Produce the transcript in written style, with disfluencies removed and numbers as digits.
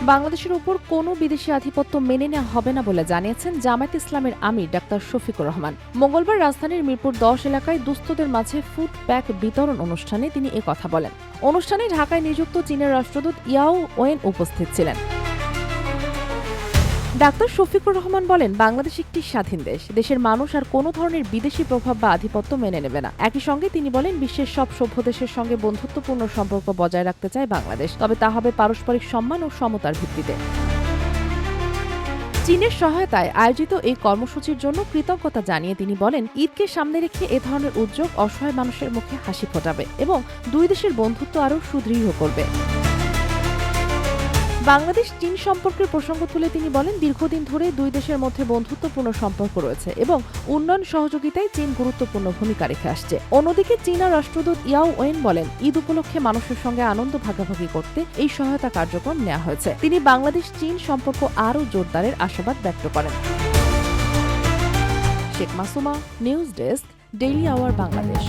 বাংলাদেশের উপর কোনো বিদেশি আধিপত্য মেনে নেওয়া হবে না বলে জানিয়েছেন জামায়াতে ইসলামের আমির ডাক্তার শফিকুর রহমান। মঙ্গলবার রাজধানীর মিরপুর 10 এলাকায় দুস্থদের মাঝে ফুড প্যাক বিতরণ অনুষ্ঠানে তিনি একথা বলেন। অনুষ্ঠানে ঢাকায় নিযুক্ত চীনের রাষ্ট্রদূত ইয়াও ওয়েন উপস্থিত ছিলেন। ডাক্তার শফিকুর রহমান বলেন, বাংলাদেশ একটি স্বাধীন দেশ। দেশের মানুষ আর কোনো ধরনের বিদেশি প্রভাব বা আধিপত্য মেনে নেবে না। একই সঙ্গে তিনি বলেন, বিশ্বের সব সভ্য দেশের সঙ্গে বন্ধুত্বপূর্ণ সম্পর্ক বজায় রাখতে চায় বাংলাদেশ, তবে তা হবে পারস্পরিক সম্মান ও সমতার ভিত্তিতে। চীনের সহায়তায় আয়োজিত এই কর্মসূচির জন্য কৃতজ্ঞতা জানিয়ে তিনি বলেন, ঈদকে সামনে রেখে এ ধরনের উদ্যোগ অসহায় মানুষের মুখে হাসি ফোটাবে এবং দুই দেশের বন্ধুত্ব আরও সুদৃঢ় করবে। বাংলাদেশ চীন সম্পর্কের প্রসঙ্গ তুলে তিনি বলেন, দীর্ঘদিন ধরে দুই দেশের মধ্যে বন্ধুত্বপূর্ণ সম্পর্ক রয়েছে এবং উন্নয়ন সহযোগিতায় চীন গুরুত্বপূর্ণ ভূমিকা রেখে আসছে। অন্যদিকে চীনা রাষ্ট্রদূত ইয়াও ওয়েন বলেন, ঈদ উপলক্ষে মানুষের সঙ্গে আনন্দ ভাগাভাগি করতে এই সহায়তা কার্যক্রম নেওয়া হয়েছে। তিনি বাংলাদেশ চীন সম্পর্ক আরও জোরদারের আশাবাদ ব্যক্ত করেন। Sheikh Masuma, news desk, daily our Bangladesh.